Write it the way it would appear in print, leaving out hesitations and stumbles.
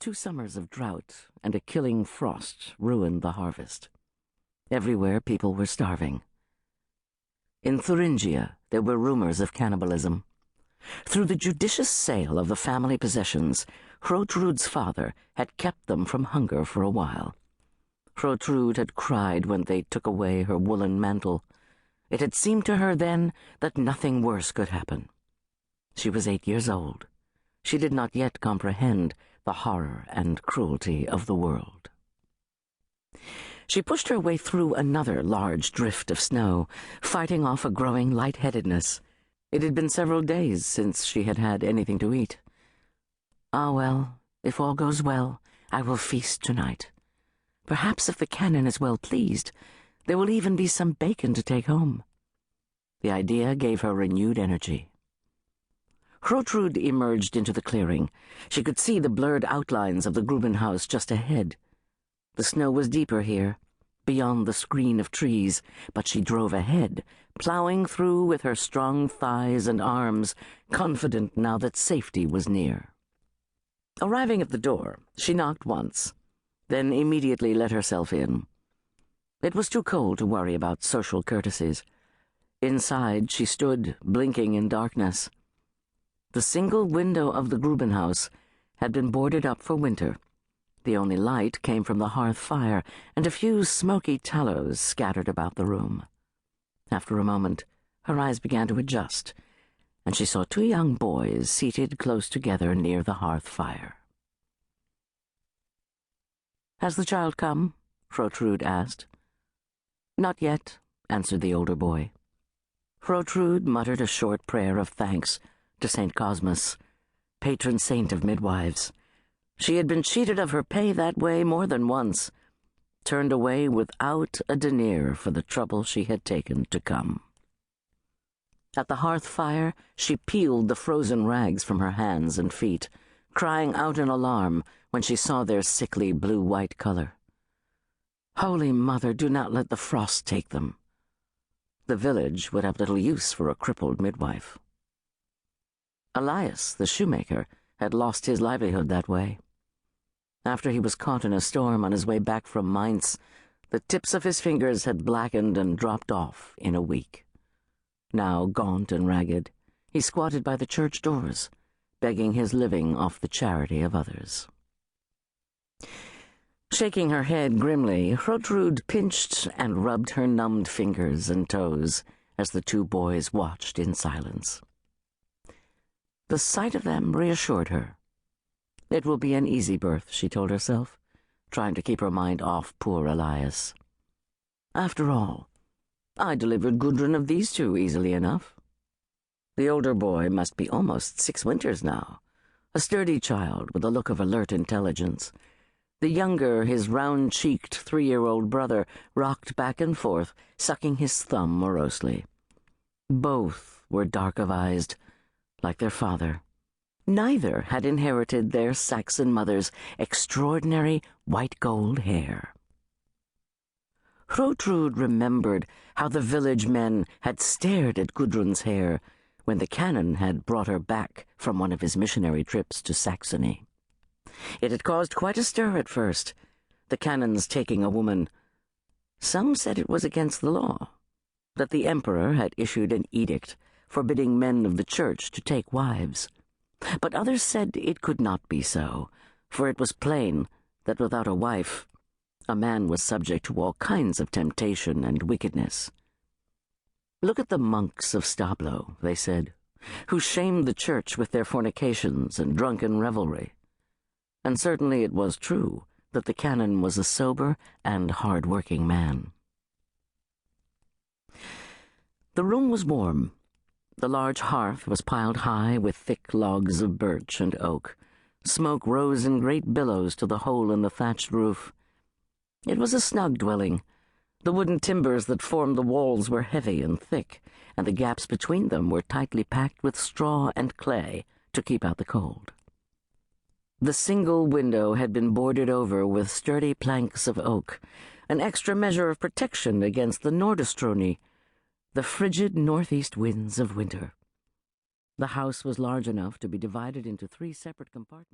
2 summers of drought and a killing frost ruined the harvest. Everywhere people were starving. In Thuringia, there were rumors of cannibalism. Through the judicious sale of the family possessions, Hrotrud's father had kept them from hunger for a while. Hrotrud had cried when they took away her woolen mantle. It had seemed to her then that nothing worse could happen. She was 8 years old. She did not yet comprehend the horror and cruelty of the world. She pushed her way through another large drift of snow, fighting off a growing lightheadedness. It had been several days since she had had anything to eat. "Ah, well, if all goes well, I will feast tonight. Perhaps if the canon is well pleased, there will even be some bacon to take home." The idea gave her renewed energy. Hrotrud emerged into the clearing. She could see the blurred outlines of the Grubenhaus just ahead. The snow was deeper here, beyond the screen of trees, but she drove ahead, plowing through with her strong thighs and arms, confident now that safety was near. Arriving at the door, she knocked once, then immediately let herself in. It was too cold to worry about social courtesies. Inside, she stood, blinking in darkness. The single window of the Grubenhaus had been boarded up for winter. The only light came from the hearth fire and a few smoky tallows scattered about the room. After a moment, her eyes began to adjust, and she saw 2 young boys seated close together near the hearth fire. "Has the child come?" Hrotrud asked. "Not yet," answered the older boy. Hrotrud muttered a short prayer of thanks to St. Cosmas, patron saint of midwives. She had been cheated of her pay that way more than once, turned away without a denier for the trouble she had taken to come. At the hearth fire, she peeled the frozen rags from her hands and feet, crying out in alarm when she saw their sickly blue-white color. "Holy Mother, do not let the frost take them." The village would have little use for a crippled midwife. Elias, the shoemaker, had lost his livelihood that way. After he was caught in a storm on his way back from Mainz, the tips of his fingers had blackened and dropped off in a week. Now, gaunt and ragged, he squatted by the church doors, begging his living off the charity of others. Shaking her head grimly, Hrotrud pinched and rubbed her numbed fingers and toes as the 2 boys watched in silence. The sight of them reassured her. It will be an easy birth, she told herself, trying to keep her mind off poor Elias. After all, I delivered Gudrun of these 2 easily enough. The older boy must be almost 6 winters now, a sturdy child with a look of alert intelligence. The younger, his round-cheeked 3-year-old brother, rocked back and forth, sucking his thumb morosely. Both were dark of eyes, like their father. Neither had inherited their Saxon mother's extraordinary white-gold hair. Hrotrud remembered how the village men had stared at Gudrun's hair when the canon had brought her back from one of his missionary trips to Saxony. It had caused quite a stir at first, the canon's taking a woman. Some said it was against the law, that the emperor had issued an edict forbidding men of the church to take wives. But others said it could not be so, for it was plain that without a wife, a man was subject to all kinds of temptation and wickedness. "Look at the monks of Stablo," they said, who shamed the church with their fornications and drunken revelry. And certainly it was true that the canon was a sober and hard-working man. The room was warm. The large hearth was piled high with thick logs of birch and oak. Smoke rose in great billows to the hole in the thatched roof. It was a snug dwelling. The wooden timbers that formed the walls were heavy and thick, and the gaps between them were tightly packed with straw and clay to keep out the cold. The single window had been boarded over with sturdy planks of oak, an extra measure of protection against the Nordostroni, the frigid northeast winds of winter. The house was large enough to be divided into 3 separate compartments.